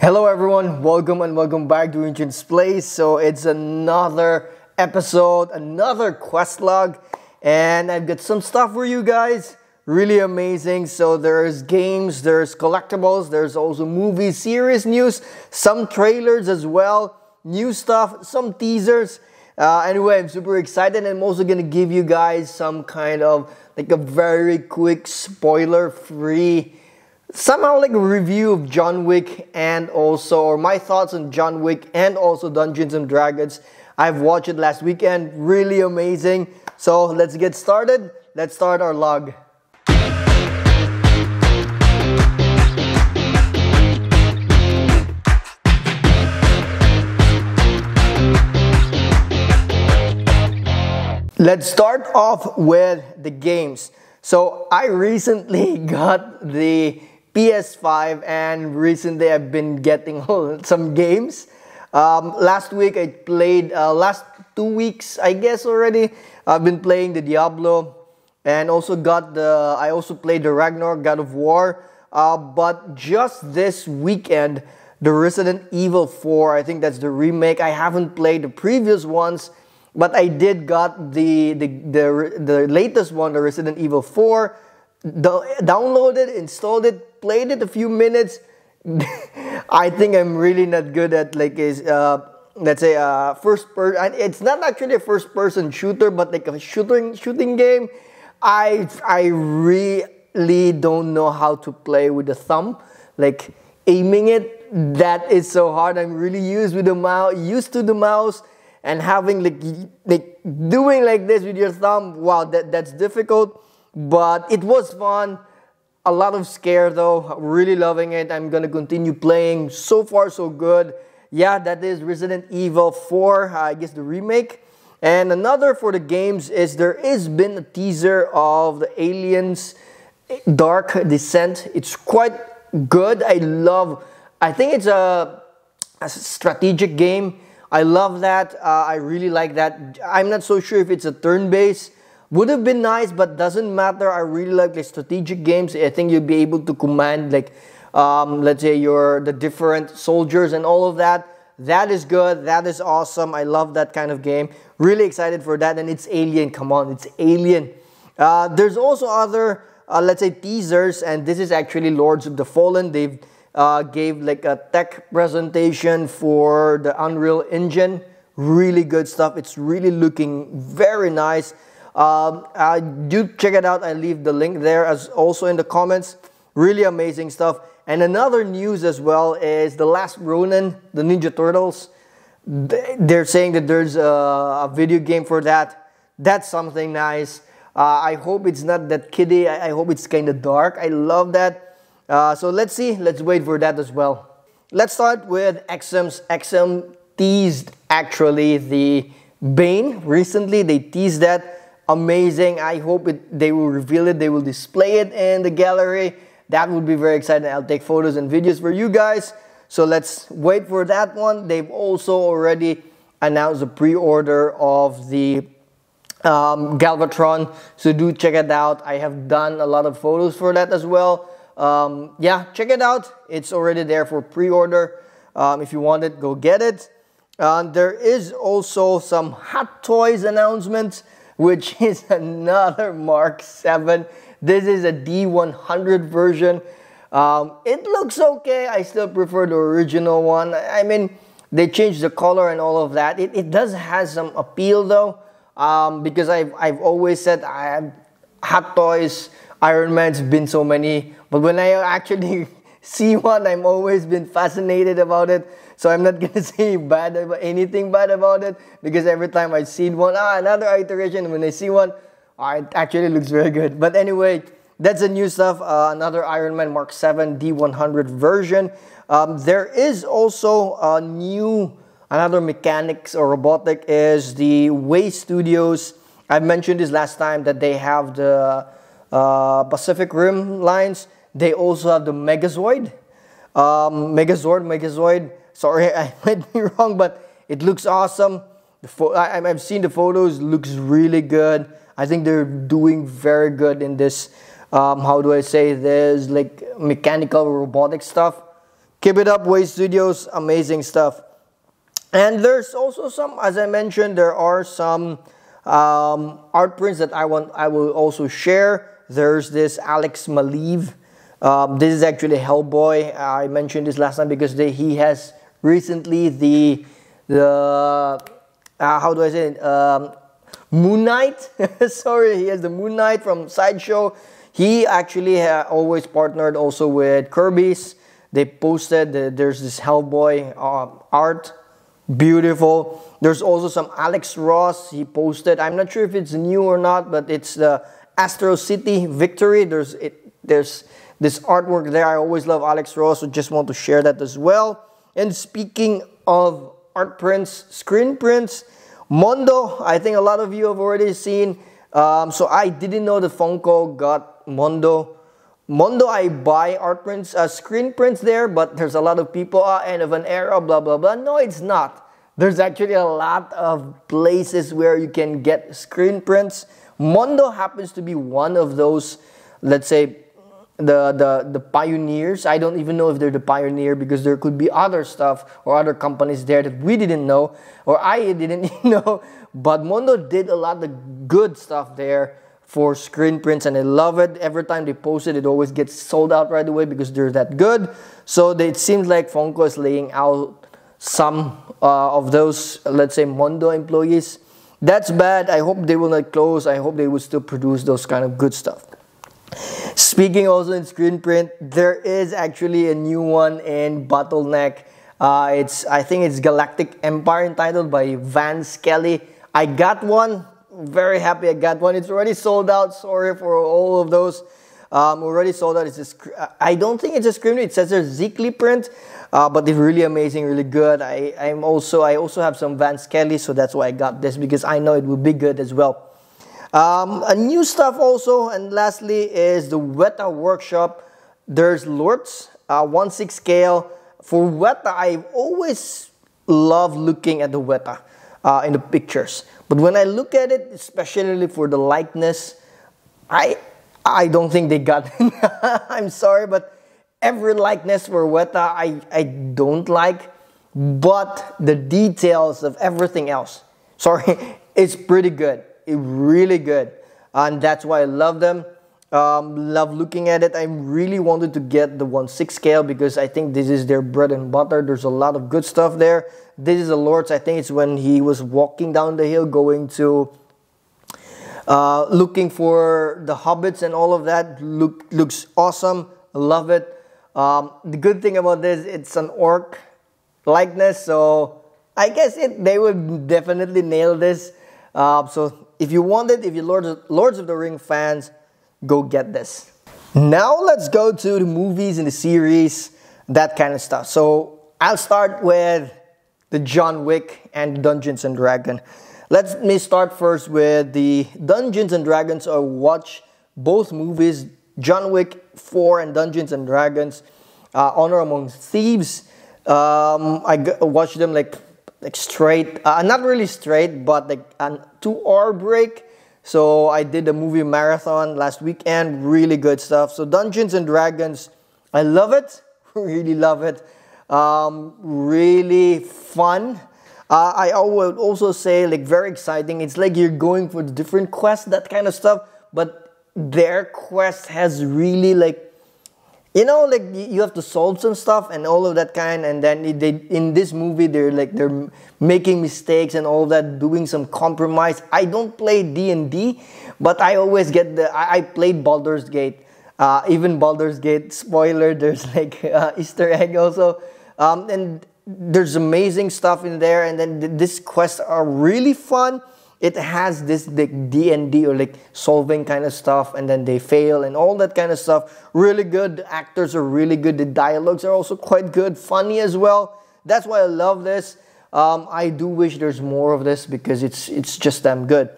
Hello everyone, welcome and welcome back to NCHANZPLACE. So it's another episode, another quest log, and I've got some stuff for you guys. Really amazing. So there's games, there's collectibles, there's also movie series news, some trailers as well, new stuff, some teasers. Anyway, I'm super excited, and I'm also gonna give you guys some kind of like a very quick spoiler-free somehow like a review of John Wick, and also or my thoughts on John Wick and also Dungeons and Dragons. I've watched it last weekend, really amazing. So let's get started. Let's start our log. Let's start off with the games. So I recently got the PS5, and recently I've been getting some games. Last week I played, last 2 weeks I guess already, I've been playing the Diablo, and also I also played the Ragnarok God of War. But just this weekend, the Resident Evil 4, I think that's the remake. I haven't played the previous ones, but I did got the latest one, the Resident Evil 4. Downloaded, installed it, played it a few minutes. I think I'm really not good at like let's say first person. It's not actually a first person shooter, but like a shooting game. I really don't know how to play with the thumb, like aiming it. That is so hard. I'm really used to the mouse, and having like doing like this with your thumb. Wow, that's difficult. But it was fun. A lot of scare though. Really loving it. I'm gonna continue playing. So far so good. Yeah, that is Resident Evil 4, I guess the remake. And another for the games is there has been a teaser of the Aliens Dark Descent. It's quite good. I think it's a strategic game. I love that. I really like that. I'm not so sure if it's a turn-based. Would have been nice, but doesn't matter. I really like the strategic games. I think you'll be able to command like, let's say the different soldiers and all of that. That is good. That is awesome. I love that kind of game. Really excited for that. And it's Alien. Come on, it's Alien. There's also other, let's say, teasers, and this is actually Lords of the Fallen. They've gave like a tech presentation for the Unreal Engine. Really good stuff. It's really looking very nice. Do check it out. I leave the link there as also in the comments. Really amazing stuff. And another news as well is the last Ronin, the Ninja Turtles. They're saying that there's a video game for that. That's something nice. I hope it's not that kiddie. I hope it's kind of dark. I love that. So let's see. Let's wait for that as well. Let's start with XM teased actually the Bane. Recently they teased that. Amazing. I hope they will reveal it. They will display it in the gallery. That would be very exciting. I'll take photos and videos for you guys. So let's wait for that one. They've also already announced the pre-order of the Galvatron. So do check it out. I have done a lot of photos for that as well. Yeah, check it out. It's already there for pre-order. If you want it, go get it. There is also some Hot Toys announcements, which is another Mark 7. This is a D100 version. It looks okay. I still prefer the original one. I mean, they changed the color and all of that. It does have some appeal though, because I've always said I have Hot Toys, Iron Man's been so many, but when I actually see one, I'm always been fascinated about it. So I'm not gonna say anything bad about it, because every time I see one, another iteration, when I see one, it actually looks very good. But anyway, that's the new stuff. Another Iron Man Mark 7 D100 version. There is also another mechanics or robotic is the Way Studios. I mentioned this last time that they have the Pacific Rim lines. They also have the Meagzoid. Meagzoid. Sorry, I might be wrong, but it looks awesome. I've seen the photos. Looks really good. I think they're doing very good in this. How do I say this? Like mechanical robotic stuff. Keep it up, Way Studios. Amazing stuff. And there's also some, as I mentioned, there are some art prints that I will also share. There's this Alex Maleev. This is actually Hellboy. I mentioned this last time because he has recently the how do I say it? Moon Knight. Sorry, he has the Moon Knight from Sideshow. He actually always partnered also with Kirby's. They posted there's this Hellboy art. Beautiful. There's also some Alex Ross. He posted. I'm not sure if it's new or not, but it's the Astro City Victory. There's this artwork there. I always love Alex Ross, so just want to share that as well. And speaking of art prints, screen prints, Mondo, I think a lot of you have already seen. So I didn't know the Funko got Mondo. Mondo, I buy art prints, screen prints there, but there's a lot of people, end of an era, blah, blah, blah. No, it's not. There's actually a lot of places where you can get screen prints. Mondo happens to be one of those, let's say, the pioneers. I don't even know if they're the pioneer because there could be other stuff or other companies there that we didn't know or I didn't know. But Mondo did a lot of good stuff there for screen prints, and I love it. Every time they post it, it always gets sold out right away because they're that good. So it seems like Funko is laying out some of those, let's say, Mondo employees. That's bad. I hope they will not close. I hope they will still produce those kind of good stuff. Speaking also in screen print, there is actually a new one in Bottleneck. I think it's Galactic Empire, entitled by Vance Kelly. I got one. Very happy I got one. It's already sold out. Sorry for all of those. Already sold out. I don't think it's a screen print. It says there's Zeekly print, but it's really amazing, really good. I also have some Vance Kelly, so that's why I got this, because I know it will be good as well. A new stuff also, and lastly is the Weta Workshop. There's Lurtz, 1/6 scale. For Weta, I've always loved looking at the Weta in the pictures. But when I look at it, especially for the likeness, I don't think they got it. I'm sorry, but every likeness for Weta I don't like. But the details of everything else, sorry, it's pretty good. It's really good. And that's why I love them. Love looking at it. I really wanted to get the 1/6 scale because I think this is their bread and butter. There's a lot of good stuff there. This is a Lurtz. I think it's when he was walking down the hill going to looking for the hobbits and all of that. Looks awesome. Love it. The good thing about this, it's an orc likeness, so I guess they would definitely nail this. So if you want it, if you're Lords of the Ring fans, go get this. Now let's go to the movies and the series, that kind of stuff. So I'll start with the John Wick and Dungeons and Dragons. Let me start first with the Dungeons and Dragons. I watched both movies, John Wick 4 and Dungeons and Dragons, Honor Among Thieves. I watched them like straight, not really straight, but like a 2-hour break. So I did a movie marathon last weekend. Really good stuff. So Dungeons and Dragons, I love it. Really love it. Really fun. I would also say like very exciting. It's like you're going for different quests, that kind of stuff. But their quest has really like, you know, like you have to solve some stuff and all of that kind. And then in this movie, they're making mistakes and all of that, doing some compromise. I don't play D&D, but I always get I played Baldur's Gate. Even Baldur's Gate, spoiler, there's like Easter egg also. And there's amazing stuff in there. And then these quests are really fun. It has this like D&D or like solving kind of stuff, and then they fail and all that kind of stuff. Really good. The actors are really good. The dialogues are also quite good. Funny as well. That's why I love this. I do wish there's more of this because it's just damn good.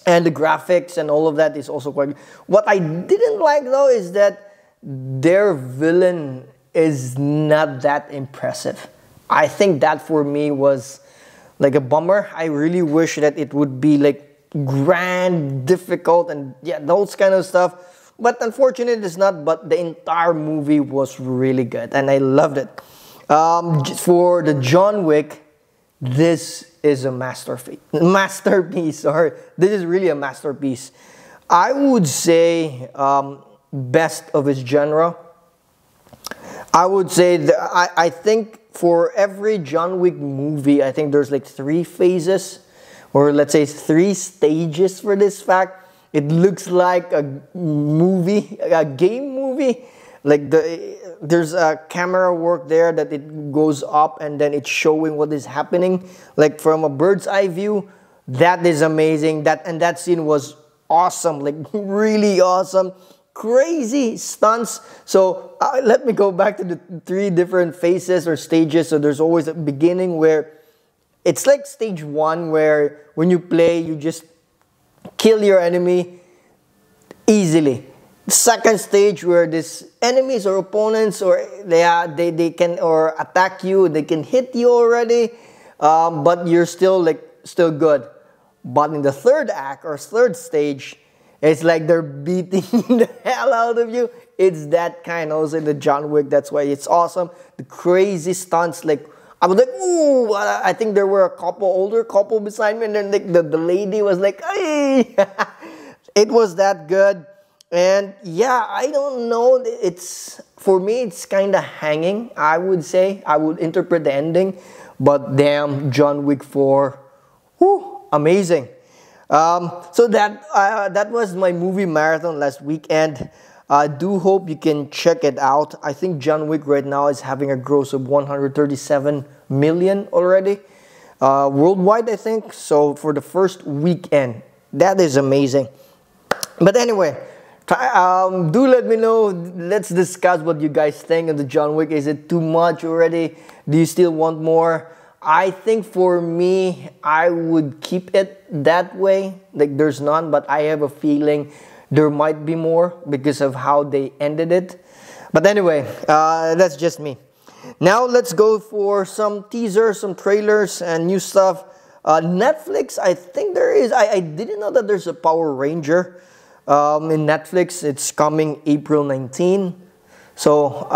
And the graphics and all of that is also quite good. What I didn't like though is that their villain is not that impressive. I think that for me was like a bummer. I really wish that it would be like grand, difficult, and yeah, those kind of stuff. But unfortunately, it's not. But the entire movie was really good, and I loved it. For the John Wick, this is a masterpiece. Sorry, this is really a masterpiece. I would say best of its genre. I would say that I think for every John Wick movie, I think there's like 3 phases, or let's say 3 stages for this fact. It looks like a movie, a game movie. Like there's a camera work there that it goes up and then it's showing what is happening, like from a bird's eye view. That is amazing. That scene was awesome, like really awesome. Crazy stunts. So let me go back to the 3 different phases or stages. So there's always a beginning where it's like stage 1, where when you play, you just kill your enemy easily. Second stage, where these enemies or opponents, or they can or attack you, they can hit you already, but you're still good. But in the third act or third stage, it's like they're beating the hell out of you. It's that kind also in the John Wick. That's why it's awesome. The crazy stunts, like I was like, ooh, I think there were a older couple beside me, and then like the lady was like, hey. It was that good. And yeah, I don't know, for me it's kind of hanging, I would say. I would interpret the ending, but damn, John Wick 4, whew, amazing. So that was my movie marathon last weekend. I do hope you can check it out. I think John Wick right now is having a gross of 137 million already, worldwide, I think. So for the first weekend, that is amazing. But anyway, do let me know. Let's discuss what you guys think of the John Wick. Is it too much already? Do you still want more? I think for me, I would keep it that way. Like there's none, but I have a feeling there might be more because of how they ended it. But anyway, that's just me. Now let's go for some teasers, some trailers, and new stuff. Netflix, I think there is. I didn't know that there's a Power Ranger. In Netflix, it's coming April 19. So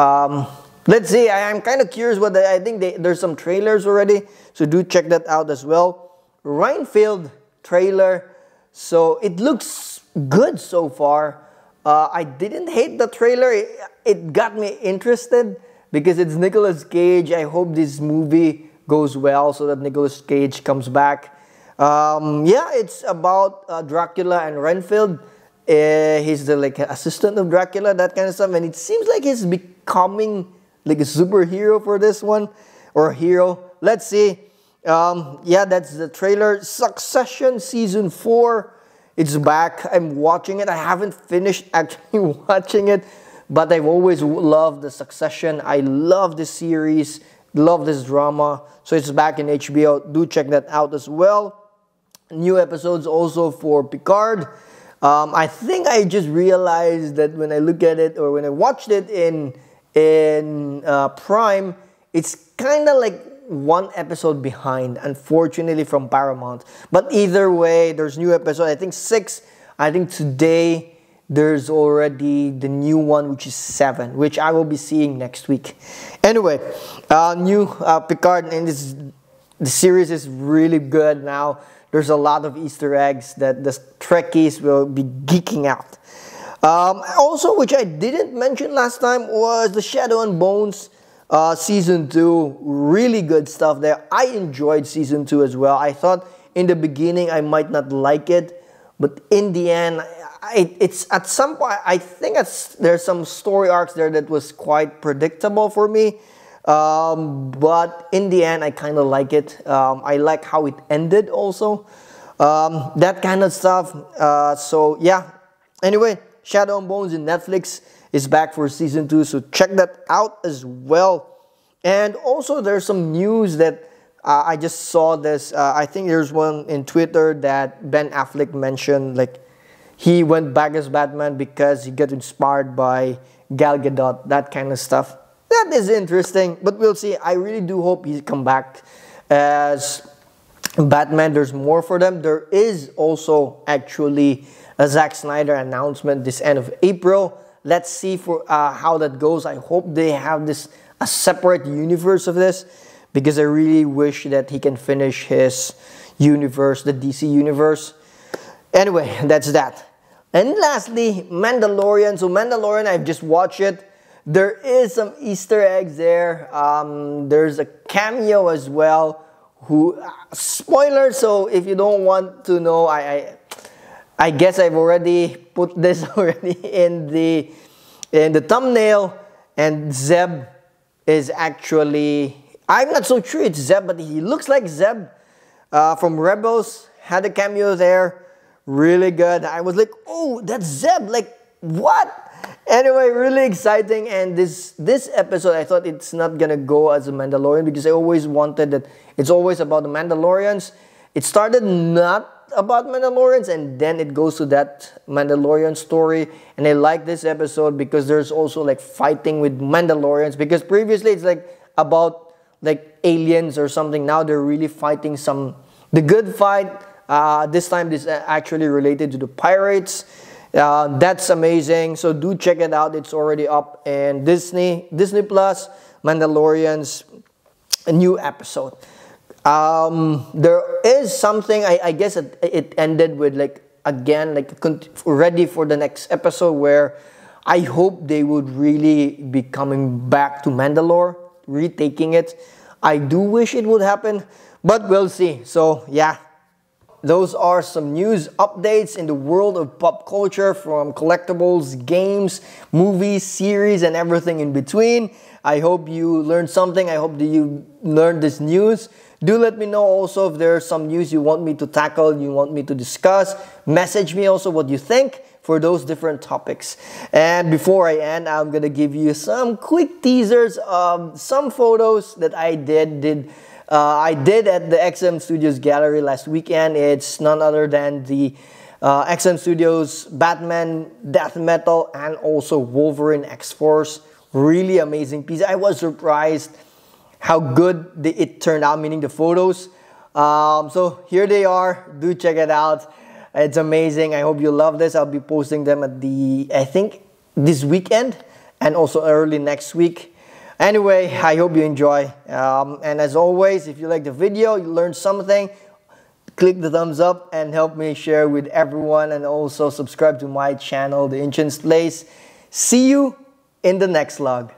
let's see. I'm kind of curious what I think there's some trailers already, so do check that out as well. Reinfield trailer, so it looks good so far. I didn't hate the trailer. It got me interested because it's Nicolas Cage. I hope this movie goes well so that Nicolas Cage comes back. Yeah, it's about Dracula and Renfield. He's the assistant of Dracula, that kind of stuff, and it seems like he's becoming like a superhero for this one, or a hero. Let's see. Yeah, that's the trailer. Succession season 4, it's back. I'm watching it. I haven't finished actually watching it, but I've always loved the Succession. I love this series, love this drama. So it's back in HBO. Do check that out as well. New episodes also for Picard. I think I just realized that when I look at it, or when I watched it in Prime, it's kind of like 1 episode behind, unfortunately, from Paramount. But either way, there's new episode. I think 6. I think today there's already the new one, which is 7, which I will be seeing next week. Anyway, new Picard, and the series is really good now. There's a lot of Easter eggs that the Trekkies will be geeking out. Also, which I didn't mention last time, was the Shadow and Bones Season 2. Really good stuff there. I enjoyed Season 2 as well. I thought in the beginning I might not like it, but in the end, it's at some point, I think there's some story arcs there that was quite predictable for me. But in the end, I kind of like it. I like how it ended also. That kind of stuff. So yeah. Anyway, Shadow and Bones in Netflix is back for season 2. So check that out as well. And also there's some news that I just saw this. I think there's one in Twitter that Ben Affleck mentioned. Like he went back as Batman because he got inspired by Gal Gadot. That kind of stuff. That is interesting, but we'll see. I really do hope he come back as Batman. There's more for them. There is also actually a Zack Snyder announcement this end of April. Let's see for how that goes. I hope they have a separate universe of this, because I really wish that he can finish his universe, the DC universe. Anyway, that's that. And lastly, Mandalorian. So Mandalorian, I've just watched it. There is some Easter eggs there. There's a cameo as well. Spoiler, so if you don't want to know, I guess I've already put this already in the thumbnail. And Zeb is actually, I'm not so sure it's Zeb, but he looks like Zeb from Rebels. Had a cameo there. Really good. I was like, oh, that's Zeb. Like, what? Anyway, really exciting. And this episode, I thought it's not gonna go as a Mandalorian, because I always wanted that it's always about the Mandalorians. It started not about Mandalorians, and then it goes to that Mandalorian story. And I like this episode because there's also like fighting with Mandalorians, because previously it's like about like aliens or something. Now they're really fighting the good fight. This time this is actually related to the pirates. That's amazing. So do check it out. It's already up in Disney Plus. Mandalorians, a new episode. There is something, I guess it ended with like, again, like ready for the next episode, where I hope they would really be coming back to Mandalore, retaking it. I do wish it would happen, but we'll see. So yeah, those are some news updates in the world of pop culture, from collectibles, games, movies, series, and everything in between. I hope you learned something. I hope that you learned this news. Do let me know also if there's some news you want me to tackle, you want me to discuss. Message me also what you think for those different topics. And before I end, I'm going to give you some quick teasers of some photos that I did at the XM Studios Gallery last weekend. It's none other than the XM Studios Batman Death Metal and also Wolverine X-Force. Really amazing piece. I was surprised how good it turned out, meaning the photos. So here they are. Do check it out. It's amazing. I hope you love this. I'll be posting them at I think this weekend and also early next week. Anyway, I hope you enjoy. And as always, if you like the video, you learned something, click the thumbs up and help me share with everyone, and also subscribe to my channel, The NCHANZPLACE. See you in the next vlog.